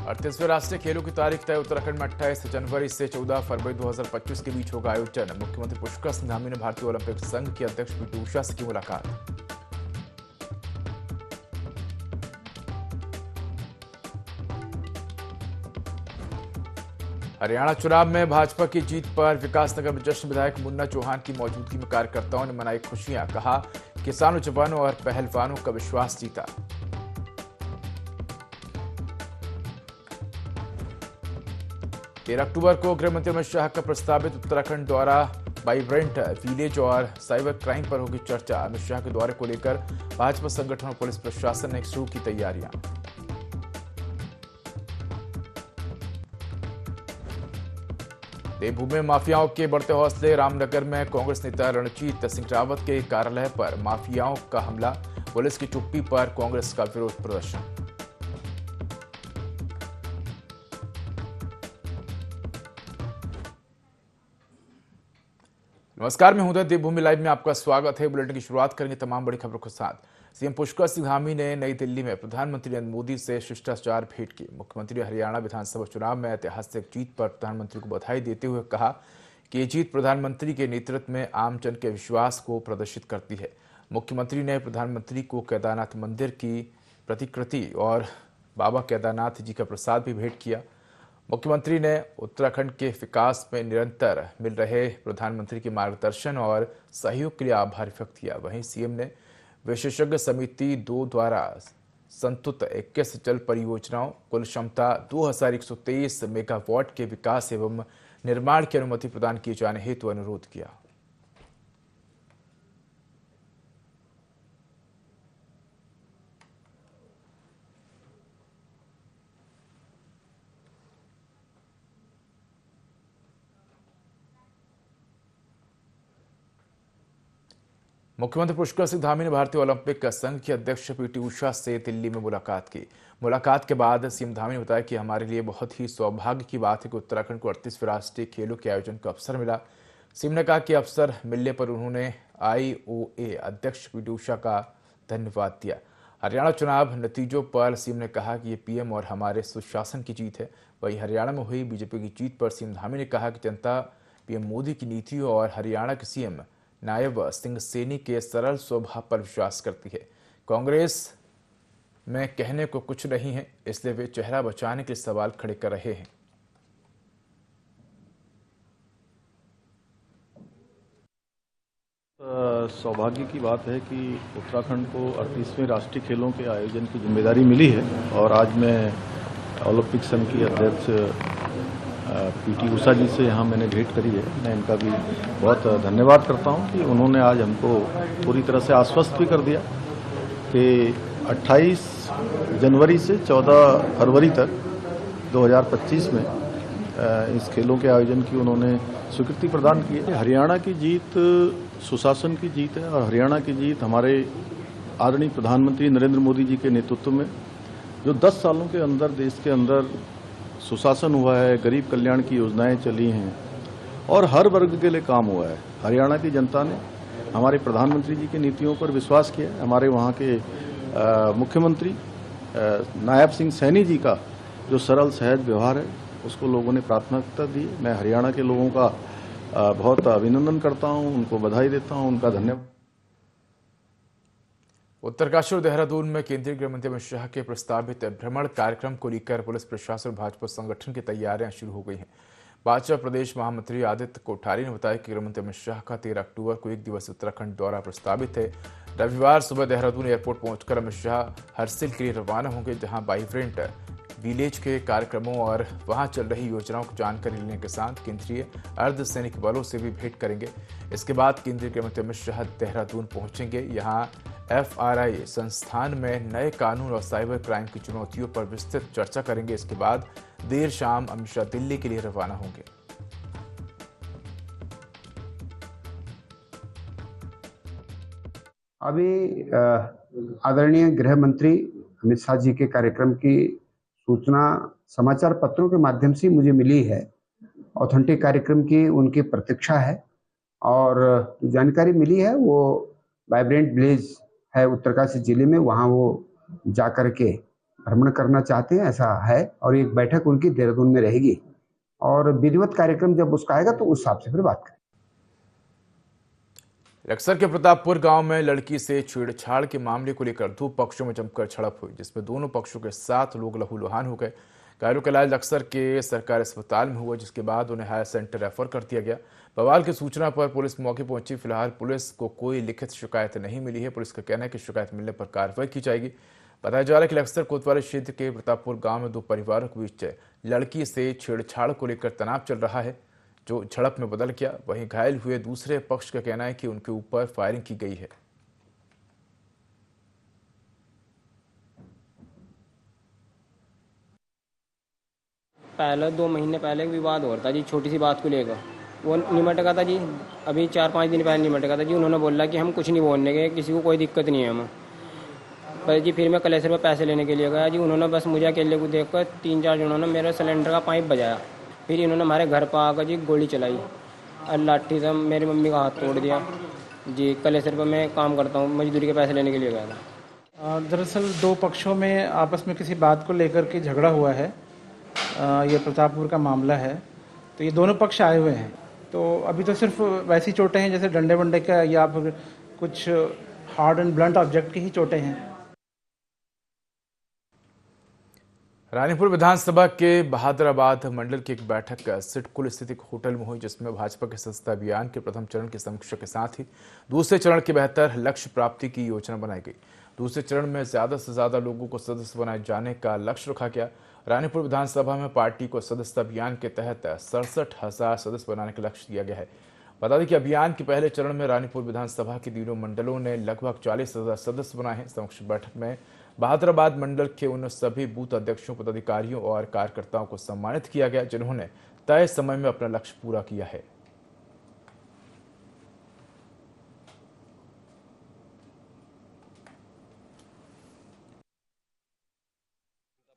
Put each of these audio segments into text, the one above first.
38वें राष्ट्रीय खेलों की तारीख तय। उत्तराखंड में 28 जनवरी से 14 फरवरी 2025 के बीच होगा आयोजन। मुख्यमंत्री पुष्कर सिंह धामी ने भारतीय ओलंपिक संघ के अध्यक्ष पीटी उषा से की मुलाकात। हरियाणा चुनाव में भाजपा की जीत पर विकासनगर में जश्न। विधायक मुन्ना चौहान की मौजूदगी में कार्यकर्ताओं ने मनाई खुशियां। कहा, किसानों, जवानों और पहलवानों का विश्वास जीता। तेरह अक्टूबर को गृह मंत्री अमित शाह का प्रस्तावित उत्तराखंड द्वारा वाइब्रेंट विलेज और साइबर क्राइम पर होगी चर्चा। अमित शाह के दौरे को लेकर भाजपा संगठन और पुलिस प्रशासन ने शुरू की तैयारियां। देवभूमि माफियाओं के बढ़ते हौसले। रामनगर में कांग्रेस नेता रणजीत सिंह रावत के कार्यालय पर माफियाओं का हमला। पुलिस की चुप्पी पर कांग्रेस का विरोध प्रदर्शन। नमस्कार, मैं हूं देवभूमि लाइव में आपका स्वागत है। बुलेटिन की शुरुआत करेंगे तमाम बड़ी खबरों के साथ। सीएम पुष्कर सिंह धामी ने नई दिल्ली में प्रधानमंत्री नरेंद्र मोदी से शिष्टाचार भेंट की। मुख्यमंत्री हरियाणा विधानसभा चुनाव में ऐतिहासिक जीत पर प्रधानमंत्री को बधाई देते हुए कहा कि ये जीत प्रधानमंत्री के नेतृत्व में आमजन के विश्वास को प्रदर्शित करती है। मुख्यमंत्री ने प्रधानमंत्री को केदारनाथ मंदिर की प्रतिकृति और बाबा केदारनाथ जी का प्रसाद भी भेंट किया। मुख्यमंत्री ने उत्तराखंड के विकास में निरंतर मिल रहे प्रधानमंत्री के मार्गदर्शन और सहयोग के लिए आभार व्यक्त किया। वहीं सीएम ने विशेषज्ञ समिति 2 द्वारा संतुलित 21 जल परियोजनाओं कुल क्षमता 2123 मेगावाट के विकास एवं निर्माण की अनुमति प्रदान किए जाने हेतु अनुरोध किया। मुख्यमंत्री पुष्कर सिंह धामी ने भारतीय ओलंपिक संघ के अध्यक्ष पीटी उषा से दिल्ली में मुलाकात की। मुलाकात के बाद सीएम धामी ने बताया कि हमारे लिए बहुत ही सौभाग्य की बात है कि उत्तराखंड को 38वें राष्ट्रीय खेलों के आयोजन का अवसर मिला। सीएम ने कहा कि अवसर मिलने पर उन्होंने आईओए अध्यक्ष पीटी उषा का धन्यवाद दिया। हरियाणा चुनाव नतीजों पर सीएम ने कहा कि ये पीएम और हमारे सुशासन की जीत है। वहीं हरियाणा में हुई बीजेपी की जीत पर सीएम धामी ने कहा कि जनता पीएम मोदी की नीतियों और हरियाणा के सीएम नायब सिंह सैनी के सरल स्वभाव पर विश्वास करती है। कांग्रेस में कहने को कुछ नहीं है, इसलिए वे चेहरा बचाने के सवाल खड़े कर रहे हैं। सौभाग्य की बात है कि उत्तराखंड को 38वें राष्ट्रीय खेलों के आयोजन की जिम्मेदारी मिली है और आज मैं ओलंपिक संघ की अध्यक्ष पीटी उषा जी से यहाँ मैंने भेंट करी है। मैं इनका भी बहुत धन्यवाद करता हूँ कि उन्होंने आज हमको पूरी तरह से आश्वस्त भी कर दिया कि 28 जनवरी से 14 फरवरी तक 2025 में इस खेलों के आयोजन की उन्होंने स्वीकृति प्रदान की है। हरियाणा की जीत सुशासन की जीत है और हरियाणा की जीत हमारे आदरणीय प्रधानमंत्री नरेंद्र मोदी जी के नेतृत्व में जो 10 सालों के अंदर देश के अंदर सुशासन हुआ है, गरीब कल्याण की योजनाएं चली हैं और हर वर्ग के लिए काम हुआ है। हरियाणा की जनता ने हमारे प्रधानमंत्री जी की नीतियों पर विश्वास किया है। हमारे वहाँ के मुख्यमंत्री नायब सिंह सैनी जी का जो सरल सहज व्यवहार है उसको लोगों ने प्राथमिकता दी। मैं हरियाणा के लोगों का बहुत अभिनंदन करता हूँ, उनको बधाई देता हूँ, उनका धन्यवाद। उत्तरकाशी और देहरादून में केंद्रीय गृह मंत्री अमित शाह के प्रस्तावित भ्रमण कार्यक्रम को लेकर पुलिस प्रशासन और भाजपा संगठन की तैयारियां शुरू हो गई हैं। भाजपा प्रदेश महामंत्री आदित्य कोठारी ने बताया कि गृह मंत्री अमित शाह का 13 अक्टूबर को एक दिवसीय उत्तराखंड दौरा प्रस्तावित है। रविवार सुबह देहरादून एयरपोर्ट पहुंचकर अमित शाह हरसिल के लिए रवाना होंगे, जहां वाइब्रेंट विलेज के कार्यक्रमों और वहां चल रही योजनाओं की जानकारी लेने के साथ केंद्रीय अर्धसैनिक बलों से भी भेंट करेंगे। इसके बाद केंद्रीय गृह मंत्री अमित शाह देहरादून पहुंचेंगे। यहां FRI संस्थान में नए कानून और साइबर क्राइम की चुनौतियों पर विस्तृत चर्चा करेंगे। इसके बाद देर शाम अमित शाह दिल्ली के लिए रवाना होंगे। अभी आदरणीय गृह मंत्री अमित शाह जी के कार्यक्रम की सूचना समाचार पत्रों के माध्यम से मुझे मिली है। ऑथेंटिक कार्यक्रम की उनकी प्रतीक्षा है और जानकारी मिली है वो वाइब्रेंट विलेज है उत्तरकाशी जिले में, वहाँ वो जा कर के भ्रमण करना चाहते हैं, ऐसा है। और एक बैठक उनकी देहरादून में रहेगी और विधिवत कार्यक्रम जब उसका आएगा तो उस हिसाब से फिर बात करें। बक्सर के प्रतापपुर गांव में लड़की से छेड़छाड़ के मामले को लेकर दो पक्षों में जमकर झड़प हुई, जिसमें दोनों पक्षों के 7 लोग लहूलुहान हो गए। घायलों का इलाज बक्सर के सरकारी अस्पताल में हुआ, जिसके बाद उन्हें हायर सेंटर रेफर कर दिया गया। बवाल की सूचना पर पुलिस मौके पहुंची। फिलहाल पुलिस को कोई लिखित शिकायत नहीं मिली है। पुलिस का कहना है कि शिकायत मिलने पर कार्रवाई की जाएगी। बताया जा रहा है कि बक्सर कोतवाली क्षेत्र के प्रतापपुर गांव में दो परिवारों के बीच लड़की से छेड़छाड़ को लेकर तनाव चल रहा है, जो झड़प में बदल गया। वहीं घायल हुए दूसरे पक्ष का कहना है कि उनके ऊपर फायरिंग की गई है। पहले 2 महीने पहले एक विवाद हो रहा था जी, छोटी सी बात को लेकर। वो निमट गया था जी, अभी 4-5 दिन पहले निमट गया था जी। उन्होंने बोला कि हम कुछ नहीं बोलने गए, किसी को कोई दिक्कत नहीं है हम। पर जी फिर मैं कलेक्टर पर पैसे लेने के लिए गया जी। उन्होंने बस मुझे अकेले को देखकर 3-4 जनों ने मेरे सिलेंडर का पाइप बजाया। फिर इन्होंने हमारे घर पर आकर जी गोली चलाई और लाठी से मेरी मम्मी का हाथ तोड़ दिया जी। कलेक्टर पर मैं काम करता हूँ, मजदूरी के पैसे लेने के लिए गया था। दरअसल दो पक्षों में आपस में किसी बात को लेकर के झगड़ा हुआ है। ये प्रतापपुर का मामला है, तो ये दोनों पक्ष आए हुए हैं। तो अभी तो सिर्फ वैसी चोटें हैं जैसे डंडे वंडे का या फिर कुछ हार्ड एंड ब्लंट ऑब्जेक्ट की ही चोटें हैं। रानीपुर विधानसभा के बहादुराबाद मंडल की एक बैठक सिडकुल स्थित एक होटल में हुई, जिसमें भाजपा के सदस्यता अभियान के प्रथम चरण की समीक्षा के साथ ही दूसरे चरण के बेहतर लक्ष्य प्राप्ति की योजना बनाई गई। दूसरे चरण में ज्यादा से ज्यादा लोगों को सदस्य बनाए जाने का लक्ष्य रखा गया। रानीपुर विधानसभा में पार्टी को सदस्यता अभियान के तहत 67,000 सदस्य बनाने का लक्ष्य दिया गया है। बता दें कि अभियान के पहले चरण में रानीपुर विधानसभा के तीनों मंडलों ने लगभग 40,000 सदस्य बनाए हैं। समीक्षा बैठक में बहादुराबाद मंडल के उन सभी बूथ अध्यक्षों, पदाधिकारियों और कार्यकर्ताओं को सम्मानित किया गया जिन्होंने तय समय में अपना लक्ष्य पूरा किया है।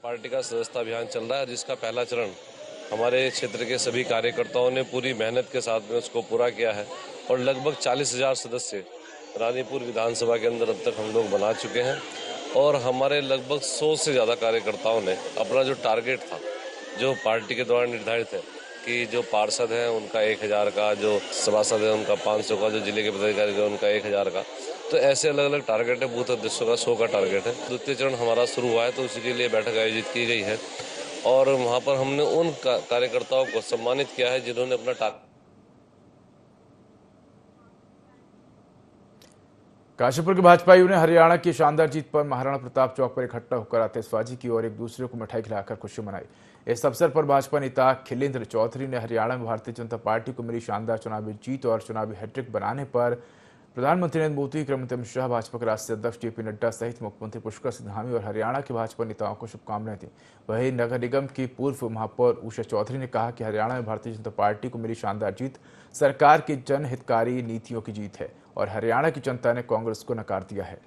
पार्टी का सदस्यता अभियान चल रहा है, जिसका पहला चरण हमारे क्षेत्र के सभी कार्यकर्ताओं ने पूरी मेहनत के साथ में उसको पूरा किया है और लगभग 40,000 सदस्य रानीपुर विधानसभा के अंदर अब तक हम लोग बना चुके हैं। और हमारे लगभग 100 से ज़्यादा कार्यकर्ताओं ने अपना जो टारगेट था, जो पार्टी के द्वारा निर्धारित है कि जो पार्षद हैं उनका 1,000 का, जो सभासद है उनका 500 का, जो जिले के पदाधिकारी हैं उनका 1,000 का, तो ऐसे अलग अलग टारगेट है। बूथ अध्यक्षों का 100 का टारगेट है। द्वितीय चरण हमारा शुरू हुआ है, तो उसी के लिए बैठक आयोजित की गई है और वहाँ पर हमने उन कार्यकर्ताओं को सम्मानित किया है जिन्होंने अपना टारगेट। काशीपुर के भाजपाइयों ने हरियाणा की शानदार जीत पर महाराणा प्रताप चौक पर इकट्ठा होकर आतिशबाजी की और एक दूसरे को मिठाई खिलाकर खुशी मनाई। इस अवसर पर भाजपा नेता खिलेंद्र चौधरी ने हरियाणा में भारतीय जनता पार्टी को मिली शानदार चुनावी जीत और चुनावी हैट्रिक बनाने पर प्रधानमंत्री नरेंद्र मोदी, गृहमंत्री अमित शाह, भाजपा के राष्ट्रीय अध्यक्ष जेपी नड्डा सहित मुख्यमंत्री पुष्कर सिंह धामी और हरियाणा के भाजपा नेताओं को शुभकामनाएं दी। वहीं नगर निगम की पूर्व महापौर उषा चौधरी ने कहा कि हरियाणा में भारतीय जनता पार्टी को मिली शानदार जीत सरकार की जनहितकारी नीतियों की जीत है और हरियाणा की जनता ने कांग्रेस को नकार दिया है।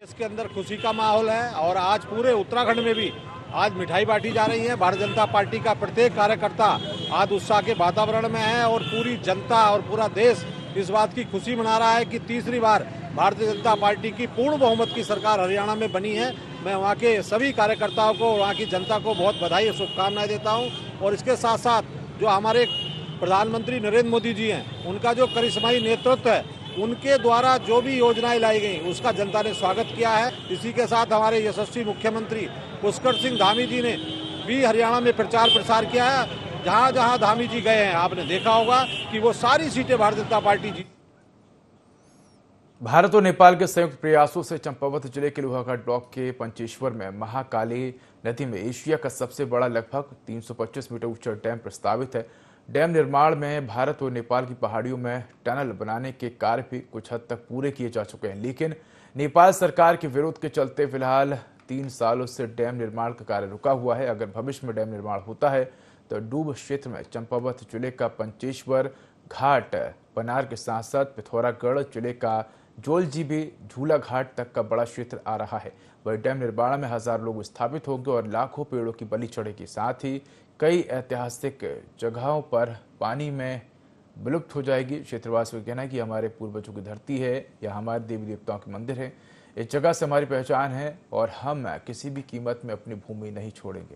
इसके अंदर खुशी का माहौल है और आज पूरे उत्तराखंड में भी आज मिठाई बांटी जा रही है। भारतीय जनता पार्टी का प्रत्येक कार्यकर्ता आज उत्साह के वातावरण में है और पूरी जनता और पूरा देश इस बात की खुशी मना रहा है कि तीसरी बार भारतीय जनता पार्टी की पूर्ण बहुमत की सरकार हरियाणा में बनी है। मैं वहाँ के सभी कार्यकर्ताओं को, वहाँ की जनता को बहुत बधाई और शुभकामनाएं देता हूँ। और इसके साथ साथ जो हमारे प्रधानमंत्री नरेंद्र मोदी जी हैं, उनका जो करिश्माई नेतृत्व है, उनके द्वारा जो भी योजनाएं लाई गई उसका जनता ने स्वागत किया है। इसी के साथ हमारे यशस्वी मुख्यमंत्री पुष्कर सिंह धामी जी ने भी हरियाणा में प्रचार प्रसार किया है। जहां जहां धामी जी गए हैं, आपने देखा होगा कि वो सारी सीटें भारतीय जनता पार्टी जीत। भारत और नेपाल के संयुक्त प्रयासों से चंपावत जिले के लोहाघाट ब्लॉक के पंचेश्वर में महाकाली नदी में एशिया का सबसे बड़ा लगभग 325 मीटर ऊंचा डैम प्रस्तावित है। डैम निर्माण में भारत और नेपाल की पहाड़ियों में टनल बनाने के कार्य भी कुछ हद तक पूरे किए जा चुके हैं, लेकिन नेपाल सरकार के विरोध के चलते फिलहाल 3 सालों से डैम निर्माण का कार्य रुका हुआ है। अगर भविष्य में डैम निर्माण होता है तो डूब क्षेत्र में चंपावत जिले का पंचेश्वर घाट, पनार के साथ साथ पिथौरागढ़ जिले का जोलजी भी झूला घाट तक का बड़ा क्षेत्र आ रहा है। वही डैम निर्माण में 1000 लोग स्थापित होंगे और लाखों पेड़ों की बलि चढ़ेगी। साथ ही कई ऐतिहासिक जगहों पर पानी में विलुप्त हो जाएगी। क्षेत्रवासियों का कहना है कि हमारे पूर्वजों की धरती है या हमारे देवी देवताओं के मंदिर है, इस जगह से हमारी पहचान है और हम किसी भी कीमत में अपनी भूमि नहीं छोड़ेंगे।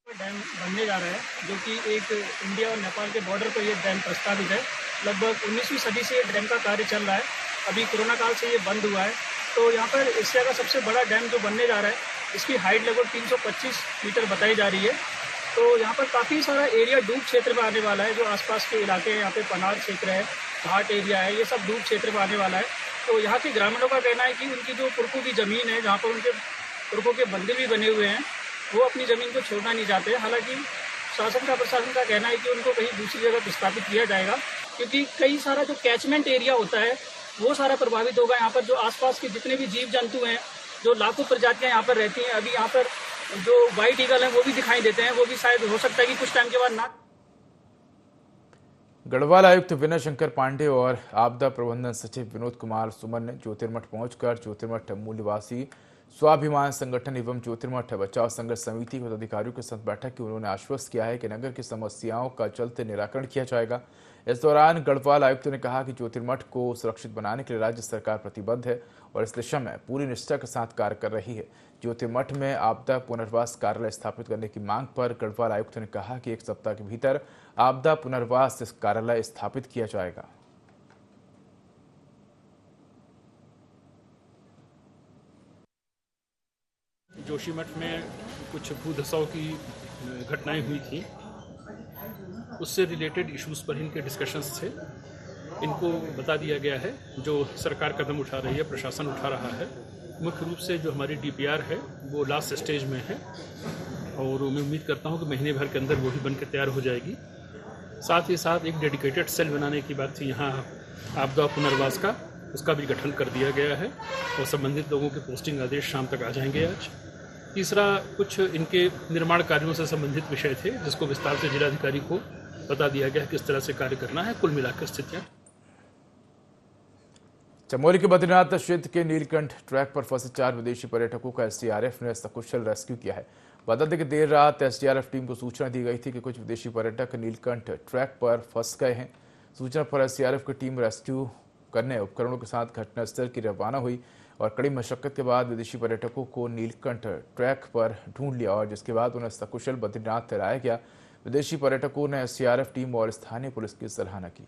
डैम बनने जा रहा है, जो कि एक इंडिया और नेपाल के बॉर्डर पर ये डैम प्रस्तावित है। लगभग 19वीं सदी से ये डैम का कार्य चल रहा है। अभी कोरोना काल से ये बंद हुआ है। तो यहाँ पर एशिया का सबसे बड़ा डैम जो बनने जा रहा है, इसकी हाइट लगभग 325 मीटर बताई जा रही है। तो यहाँ पर काफ़ी सारा एरिया डूब क्षेत्र में आने वाला है। जो आसपास के इलाके हैं, यहाँ पे पनार क्षेत्र है, घाट एरिया है, ये सब डूब क्षेत्र में आने वाला है। तो यहाँ के ग्रामीणों का कहना है कि उनकी जो पुरखों की ज़मीन है, जहाँ पर उनके पुरखों के मंदिर भी बने हुए हैं, वो अपनी ज़मीन को छोड़ना नहीं चाहते। हालांकि शासन का प्रशासन का कहना है कि उनको कहीं दूसरी जगह विस्थापित किया जाएगा, क्योंकि कई सारा जो कैचमेंट एरिया होता है वो सारा प्रभावित होगा। यहाँ पर जो आसपास के जितने भी जीव जंतु हैं, जो लाखों प्रजातियाँ यहाँ पर रहती हैं, अभी यहाँ पर जो वाइट ईगल हैं वो भी दिखाई देते हैं। वो भी शायद हो सकता है कि कुछ टाइम के बाद ना। गढ़वाल आयुक्त विनय शंकर पांडे और आपदा प्रबंधन सचिव विनोद कुमार सुमन ने ज्योतिर्मठ पहुंचकर ज्योतिर्मठ मूल निवासी स्वाभिमान संगठन एवं ज्योतिर्मठ बचाव संघर्ष समिति के पदाधिकारियों के साथ बैठक की। उन्होंने आश्वस्त किया है कि नगर की समस्याओं का जल्द निराकरण किया जाएगा। इस दौरान गढ़वाल आयुक्त ने कहा कि ज्योतिर्मठ को सुरक्षित बनाने के लिए राज्य सरकार प्रतिबद्ध है और इस दिशा में पूरी निष्ठा के साथ कार्य कर रही है। ज्योतिर्मठ में आपदा पुनर्वास कार्यालय स्थापित करने की मांग पर गढ़वाल आयुक्त ने कहा कि 1 सप्ताह के भीतर आपदा पुनर्वास कार्यालय स्थापित किया जाएगा। जोशीमठ में कुछ भूधसाव की घटनाएं हुई थी, उससे रिलेटेड इश्यूज पर इनके डिस्कशंस थे। इनको बता दिया गया है जो सरकार कदम उठा रही है, प्रशासन उठा रहा है। मुख्य रूप से जो हमारी डीपीआर है वो लास्ट स्टेज में है और मैं उम्मीद करता हूँ कि महीने भर के अंदर वो भी बनकर तैयार हो जाएगी। साथ ही साथ एक डेडिकेटेड सेल बनाने की बात थी यहाँ आपदा पुनर्वास का, उसका भी गठन कर दिया गया है और संबंधित लोगों के पोस्टिंग आदेश शाम तक आ जाएंगे आज। तीसरा, कुछ इनके निर्माण कार्यों से संबंधित विषय थे जिसको विस्तार से जिलाधिकारी को बता दिया गया किस तरह से कार्य करना है। कुल मिलाकर स्थितियाँ। चमोली के बद्रीनाथ क्षेत्र के नीलकंठ ट्रैक पर फंसे 4 विदेशी पर्यटकों का एसडीआरएफ ने सकुशल रेस्क्यू किया है। बता दें कि देर रात एसडीआरएफ टीम को सूचना दी गई थी कि कुछ विदेशी पर्यटक नीलकंठ ट्रैक पर फंस गए हैं। सूचना पर एसडीआरएफ की टीम रेस्क्यू करने उपकरणों के साथ घटनास्थल की रवाना हुई और कड़ी मशक्कत के बाद विदेशी पर्यटकों को नीलकंठ ट्रैक पर ढूंढ लिया और जिसके बाद उन्हें सकुशल बद्रीनाथ लाया गया। विदेशी पर्यटकों ने एसडीआरएफ टीम और स्थानीय पुलिस की सराहना की।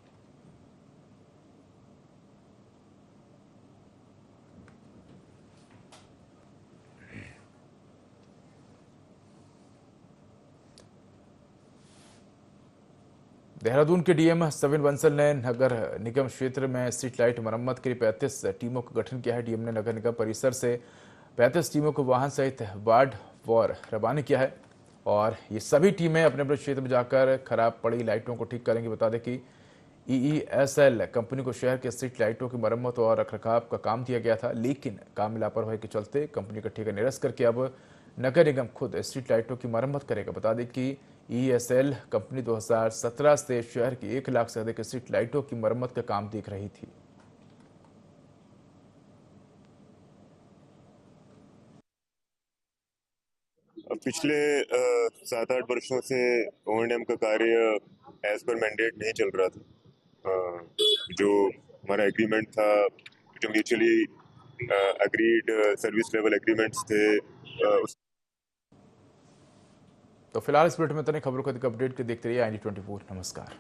देहरादून के डीएम सविन बंसल ने नगर निगम क्षेत्र में स्ट्रीट लाइट मरम्मत के लिए 35 टीमों का गठन किया है। डीएम ने नगर निगम परिसर से 35 टीमों को वाहन सहित वार्ड वार रवाना किया है और ये सभी टीमें अपने अपने क्षेत्र में जाकर खराब पड़ी लाइटों को ठीक करेंगी। बता दें कि ईईएसएल कंपनी को शहर के स्ट्रीट लाइटों की मरम्मत और रखरखाव का काम दिया गया था, लेकिन काम में लापरवाही के चलते कंपनी का ठेका निरस्त करके अब नगर निगम खुद स्ट्रीट लाइटों की मरम्मत करेगा। बता दें कि ईएसएल कंपनी 2017 से शहर की 1 लाख से अधिक स्ट्रीट लाइटों की मरम्मत का काम देख रही थी। पिछले 7-8 वर्षों से O&M का कार्य एज पर मैंडेट नहीं चल रहा था। जो हमारा एग्रीमेंट था, जो mutually agreed service level agreements थे, तो फिलहाल इस बुलेटिन में इतनी खबरों को अधिक अपडेट के देखते रहिए IND24। नमस्कार।